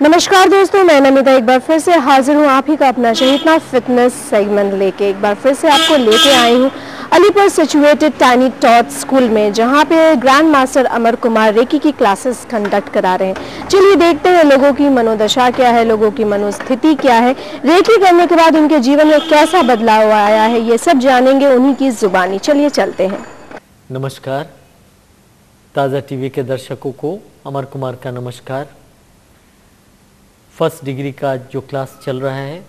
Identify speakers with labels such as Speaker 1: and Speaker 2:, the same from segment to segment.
Speaker 1: नमस्कार दोस्तों, मैं नमिता एक बार फिर से हाजिर हूँ आप ही का अपना शहीदना फिटनेस सेगमेंट लेके। एक बार फिर से आपको लेके आई हूँ Alipur situated tiny taught school में, जहाँ पे grand master Amar Kumar recce की क्लासेस कंडक्ट करा रहे हैं। चलिए देखते हैं लोगों की मनोदशा क्या है, लोगों की मनोस्थिति क्या है, रेकी करने के बाद उनके जीवन में कैसा बदलाव आया है, ये सब जानेंगे उन्हीं की जुबानी। चलिए चलते हैं।
Speaker 2: नमस्कार ताज़ा टीवी के दर्शकों को अमर कुमार का नमस्कार। फर्स्ट डिग्री का जो क्लास चल रहा है,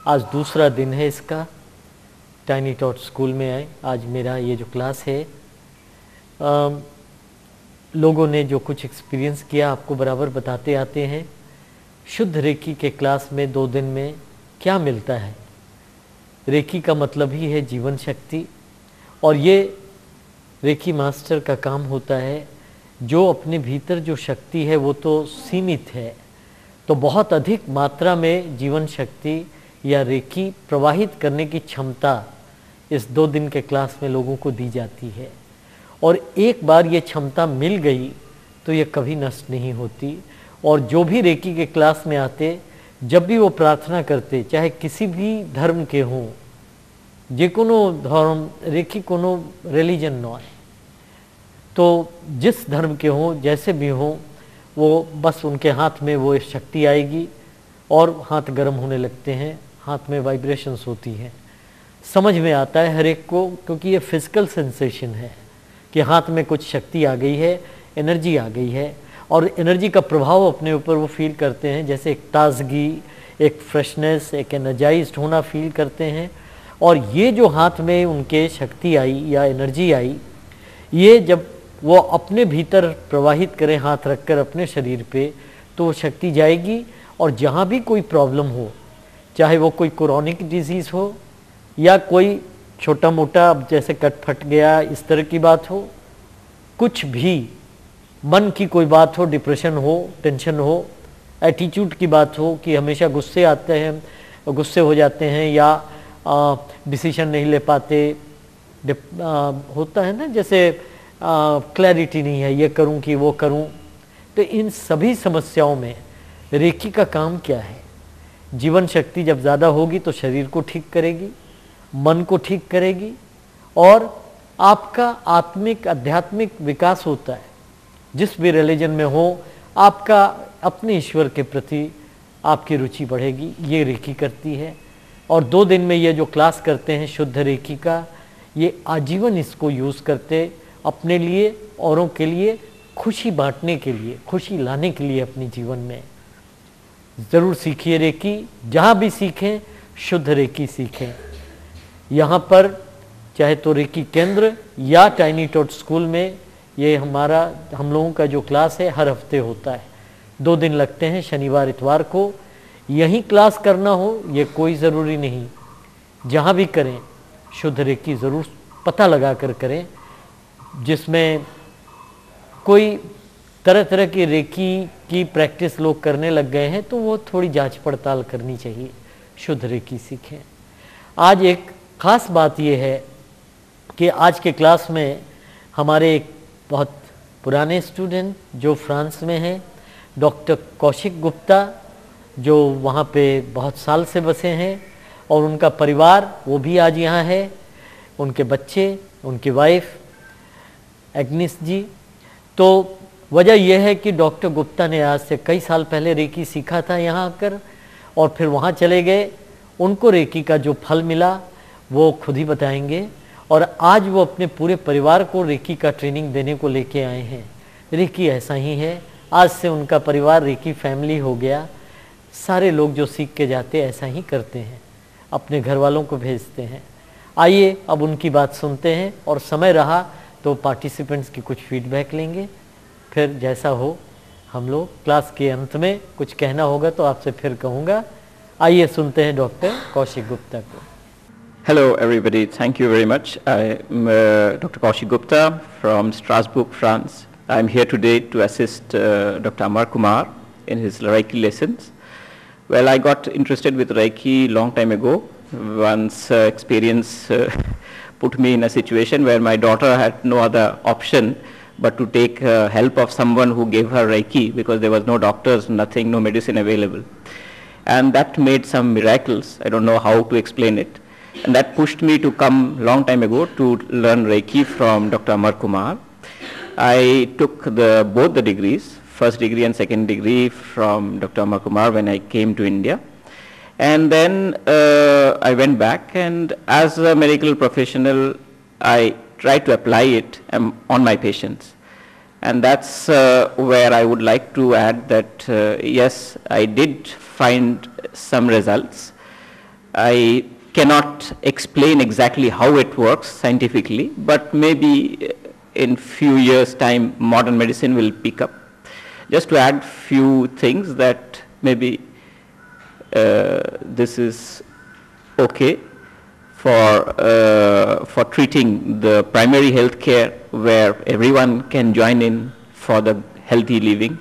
Speaker 2: आज दूसरा दिन है इसका। टाइनी टॉट स्कूल में आए, आज मेरा ये जो क्लास है, लोगों ने जो कुछ एक्सपीरियंस किया आपको बराबर बताते आते हैं। शुद्ध रेकी के क्लास में 2 दिन में क्या मिलता है। रेकी का मतलब ही है जीवन शक्ति, और ये रेकी मास्टर का काम होता है जो अपने भीतर जो शक्ति है वो तो सीमित है, तो बहुत अधिक मात्रा में जीवन शक्ति या रेकी प्रवाहित करने की क्षमता इस 2 दिन के क्लास में लोगों को दी जाती है। और एक बार ये क्षमता मिल गई तो ये कभी नष्ट नहीं होती। और जो भी रेकी के क्लास में आते, जब भी वो प्रार्थना करते, चाहे किसी भी धर्म के हों, जे कोनो धर्म, रेकी कोनो रिलीजन न है, तो जिस धर्म के हों, जैसे भी हों, वो बस उनके हाथ में वो शक्ति आएगी और हाथ गर्म होने लगते हैं, हाथ में वाइब्रेशंस होती हैं। समझ में आता है हर एक को, क्योंकि ये फिजिकल सेंसेशन है कि हाथ में कुछ शक्ति आ गई है, एनर्जी आ गई है, और एनर्जी का प्रभाव अपने ऊपर वो फील करते हैं, जैसे एक ताजगी, एक फ्रेशनेस, एक एनर्जाइज्ड होना फील करते हैं। और ये जो हाथ में उनके शक्ति आई या एनर्जी आई, ये जब वो अपने भीतर प्रवाहित करें हाथ रखकर अपने शरीर पे, तो वो शक्ति जाएगी। और जहाँ भी कोई प्रॉब्लम हो, चाहे वो कोई क्रोनिक डिजीज़ हो या कोई छोटा मोटा जैसे कट फट गया इस तरह की बात हो, कुछ भी मन की कोई बात हो, डिप्रेशन हो, टेंशन हो, एटीट्यूड की बात हो कि हमेशा गुस्से आते हैं, गुस्से हो जाते हैं, या डिसीजन नहीं ले पाते, होता है ना, जैसे क्लैरिटी नहीं है, ये करूं कि वो करूं। तो इन सभी समस्याओं में रेकी का काम क्या है। जीवन शक्ति जब ज़्यादा होगी तो शरीर को ठीक करेगी, मन को ठीक करेगी, और आपका आत्मिक आध्यात्मिक विकास होता है। जिस भी रिलीजन में हो, आपका अपने ईश्वर के प्रति आपकी रुचि बढ़ेगी, ये रेकी करती है। और 2 दिन में ये जो क्लास करते हैं शुद्ध रेकी का, ये आजीवन इसको यूज़ करते अपने लिए, औरों के लिए, खुशी बांटने के लिए, खुशी लाने के लिए अपने जीवन में। ज़रूर सीखिए रेकी, जहाँ भी सीखें शुद्ध रेकी सीखें। यहाँ पर चाहे तो रेकी केंद्र या टाइनी टॉट स्कूल में, ये हम लोगों का जो क्लास है हर हफ्ते होता है। 2 दिन लगते हैं, शनिवार इतवार को। यहीं क्लास करना हो ये कोई ज़रूरी नहीं, जहाँ भी करें शुद्ध रेकी ज़रूर पता लगा कर करें। जिसमें कोई तरह तरह की रेकी की प्रैक्टिस लोग करने लग गए हैं, तो वो थोड़ी जांच पड़ताल करनी चाहिए, शुद्ध रेकी सीखें। आज एक ख़ास बात ये है कि आज के क्लास में हमारे एक बहुत पुराने स्टूडेंट जो फ्रांस में हैं, डॉक्टर कौशिक गुप्ता, जो वहाँ पे बहुत साल से बसे हैं, और उनका परिवार वो भी आज यहाँ है, उनके बच्चे, उनकी वाइफ एग्निस जी। तो वजह यह है कि डॉक्टर गुप्ता ने आज से कई साल पहले रेकी सीखा था यहाँ आकर, और फिर वहाँ चले गए। उनको रेकी का जो फल मिला वो खुद ही बताएंगे, और आज वो अपने पूरे परिवार को रेकी का ट्रेनिंग देने को लेके आए हैं। रेकी ऐसा ही है, आज से उनका परिवार रेकी फैमिली हो गया। सारे लोग जो सीख के जाते ऐसा ही करते हैं, अपने घर वालों को भेजते हैं। आइए अब उनकी बात सुनते हैं, और समय रहा तो पार्टिसिपेंट्स की कुछ फीडबैक लेंगे। फिर जैसा हो हम लोग क्लास के अंत में कुछ कहना होगा तो आपसे फिर कहूँगा। आइए सुनते हैं डॉक्टर कौशिक गुप्ता को।
Speaker 3: Hello everybody, thank you very much. I'm Dr. Kaushik Gupta from Strasbourg, France. I'm here today to assist Dr. Amar Kumar in his Reiki lessons. Well, I got interested with Reiki long time ago. Once experience put me in a situation where my daughter had no other option but to take help of someone who gave her Reiki, because there was no doctors, nothing, no medicine available. And that made some miracles. I don't know how to explain it. And that pushed me to come long time ago to learn Reiki from Dr. Amar Kumar. I took both the degrees, first degree and second degree from Dr. Amar Kumar when I came to India. And then I went back, and as a medical professional, I tried to apply it on my patients. And that's where I would like to add that, yes, I did find some results. I cannot explain exactly how it works scientifically, but maybe in few years' time, modern medicine will pick up. Just to add few things that maybe this is okay for treating the primary health care where everyone can join in for the healthy living.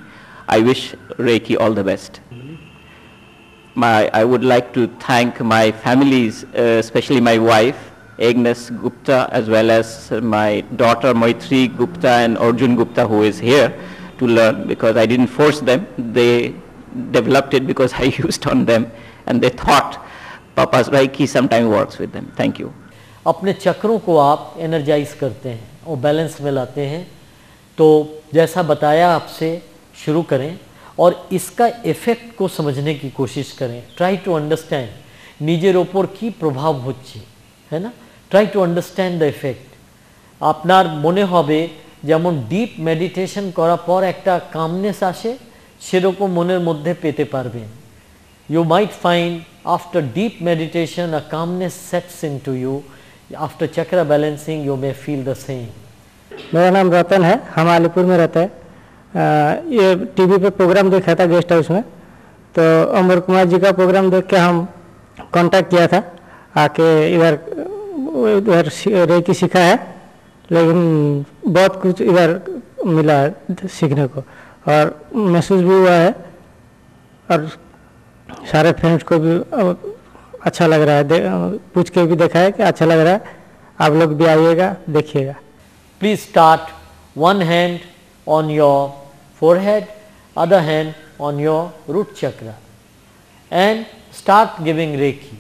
Speaker 3: I wish Reiki all the best. I would like to thank my families, especially my wife, Agnes Gupta, as well as my daughter Maitri Gupta and Arjun Gupta, who is here to learn, because I didn't force them. They developed it because I used on them, and they thought Papa's Reiki sometimes works with them. Thank you.
Speaker 2: अपने चक्रों को आप energise करते हैं और balance में लाते हैं, तो जैसा बताया आपसे शुरू करें और इसका इफेक्ट को समझने की कोशिश करें. ट्राई टू अंडरस्टैंड নিজের ওপর কি প্রভাব হচ্ছে, है ना. Try to understand the effect. আপনার মনে হবে যেমন ডিপ মেডিটেশন করার পর একটা কামনেস আসে, সেরকম মনের মধ্যে পেতে পারবেন. You might find after deep meditation a calmness sets into you. After chakra balancing you may feel the same.
Speaker 4: मेरा नाम रतन है, हम अलीपुर में रहते हैं. ये टीवी पे प्रोग्राम देखा था गेस्ट हाउस में, तो अमर कुमार जी का प्रोग्राम देख के हम कांटेक्ट किया था, आके इधर रेकी सीखा है, लेकिन बहुत कुछ इधर मिला है सीखने को और महसूस भी हुआ है, और सारे फ्रेंड्स को भी अच्छा लग रहा है. पूछ के भी देखा है कि अच्छा लग रहा है. आप लोग भी आइएगा, देखिएगा.
Speaker 2: Please start one hand on your forehead, other hand on your root chakra, and start giving Reiki.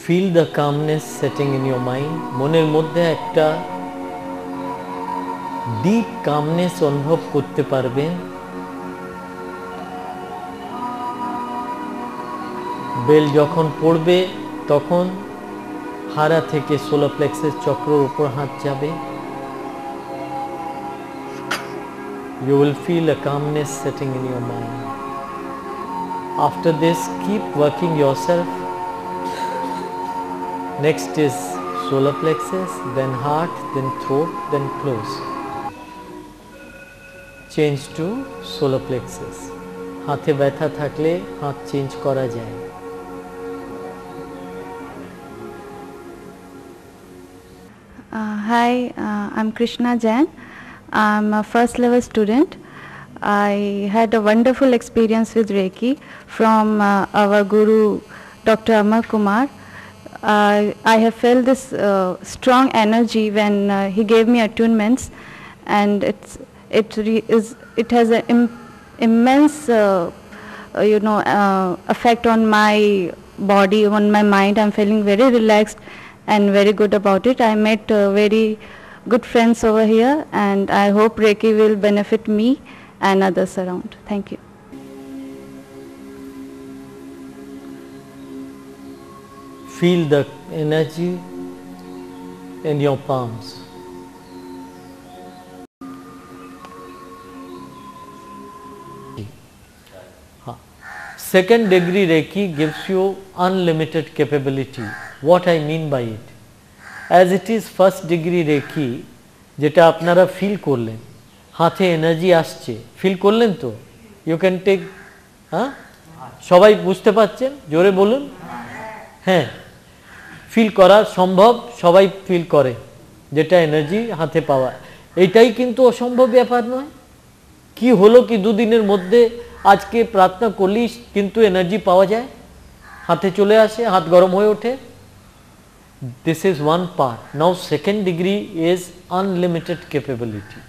Speaker 2: Feel the calmness setting in your mind. মনের মধ্যে একটা ডিপ কামনেস অনুভব করতে পারবেন. বেল যখন পড়বে তখন হাড়া থেকে সোলার প্লেক্সাস চক্রের উপর হাত যাবে. You will feel a calmness setting in your mind. After this, keep working yourself. Next is solar plexus, then heart, then throat, then close. Change to solar plexus. হাতে ব্যথা থাকলে হাত চেঞ্জ করা যায়.
Speaker 5: Hi, I'm Krishna Jain. I'm a first level student. I had a wonderful experience with Reiki from our guru Dr. Amar Kumar. I have felt this strong energy when he gave me attunements, and it has an immense effect on my body, on my mind. I'm feeling very relaxed and very good about it. I met very good friends over here, and I hope Reiki will benefit me and others around. Thank you.
Speaker 2: Feel the energy in your palms. Second degree Reiki gives you unlimited capability. What I mean by it? As it is first degree Reiki, যেটা আপনারা feel করলেন, হাতে energy আসছে, feel করলেন তো? You can take, হ্যাঁ, সবাই বুঝতে পারছেন? জোরে বলুন. হ্যাঁ, ফিল করা সম্ভব, সবাই ফিল করে, যেটা এনার্জি হাতে পাওয়া. এটাই কিন্তু অসম্ভব ব্যাপার নয়। কি হলো কি দুদিনের মধ্যে আজকে প্রার্থনা করলেই কিন্তু এনার্জি পাওয়া যায়, হাতে চলে আসে, হাত গরম হয়ে ওঠে। This is one part. Now second degree is unlimited capability.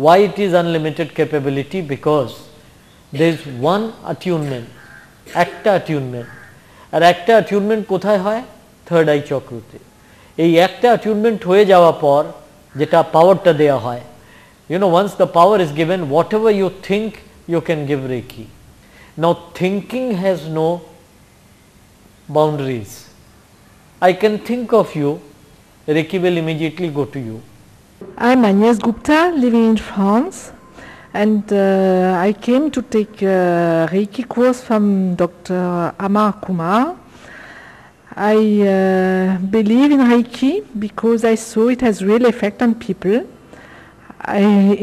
Speaker 2: Why it is unlimited capability? Because there is one attunement, একটা attunement, আর একটা attunement কোথায় হয়? থার্ড আই চক্রতে। এই একটা attunement হয়ে যাওয়ার পর যেটা পাওয়ারটা দেয়া হয়, once the power is given, whatever you think you can give Reiki. Now thinking has no boundaries. I can think of you, Reiki will immediately go to you.
Speaker 6: I'm Agnès Gupta, living in France, and I came to take a Reiki course from Dr. Amar Kumar. I believe in Reiki because I saw it has real effect on people.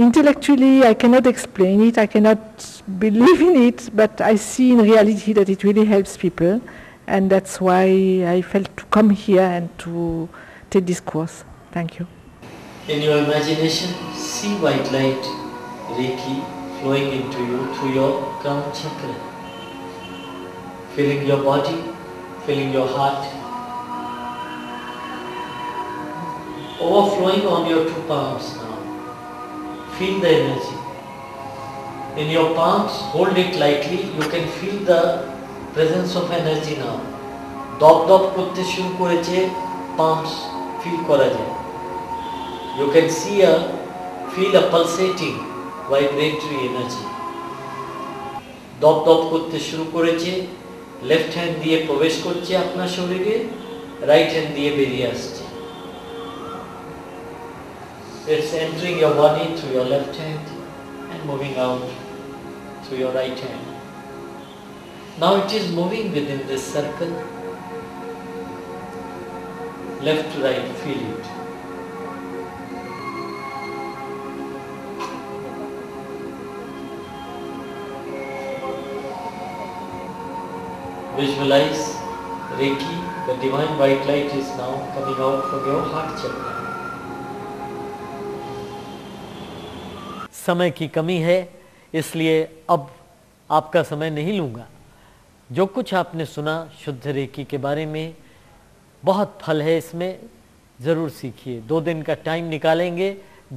Speaker 6: Intellectually, I cannot explain it, I cannot believe in it, but I see in reality that it really helps people, and that's why I felt to come here and to take this course. Thank you.
Speaker 2: In your imagination, see white light, Reiki flowing into you through your crown chakra, filling your body, filling your heart, overflowing on your two palms now. Feel the energy. In your palms, hold it lightly, you can feel the presence of energy now. দপ দপ করতে শুরু করেছে, palms feel করা যায়। You can feel a pulsating vibratory energy. দপ দপ করতে শুরু করেছে, লেফট হ্যান্ড দিয়ে প্রবেশ করছে আপনার শরীরে, রাইট হ্যান্ড দিয়ে বেরিয়ে আসছে। It's entering your body through your left hand and moving out through your right hand. Now it is moving within this circle, left to right, feel it. Visualize Reiki, the divine white light is now coming out from your heart chakra. समय की कमी है, इसलिए अब आपका समय नहीं लूँगा। जो कुछ आपने सुना शुद्ध रेकी के बारे में, बहुत फल है इसमें, ज़रूर सीखिए। 2 दिन का टाइम निकालेंगे,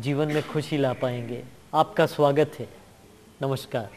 Speaker 2: जीवन में खुशी ला पाएंगे। आपका स्वागत है। नमस्कार।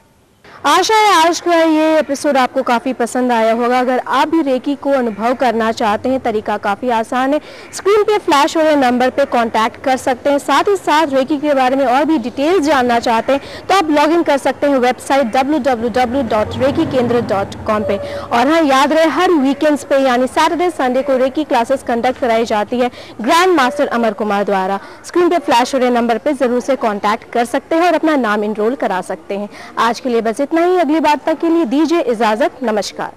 Speaker 1: आशा है आज का ये एपिसोड आपको काफ़ी पसंद आया होगा। अगर आप भी रेकी को अनुभव करना चाहते हैं, तरीका काफ़ी आसान है। स्क्रीन पे फ्लैश हो रहे नंबर पे कांटेक्ट कर सकते हैं। साथ ही साथ रेकी के बारे में और भी डिटेल्स जानना चाहते हैं तो आप लॉग इन कर सकते हैं वेबसाइट www.reikikendra.com पे। और हाँ, याद रहे हर वीकेंड्स पे यानी सैटरडे संडे को रेकी क्लासेस कंडक्ट कराई जाती है ग्रैंड मास्टर अमर कुमार द्वारा। स्क्रीन पे फ्लैश हो रहे नंबर पे ज़रूर से कॉन्टैक्ट कर सकते हैं और अपना नाम इनरोल करा सकते हैं। आज के लिए बस इतना ही। अगली बात तक के लिए दीजिए इजाज़त। नमस्कार।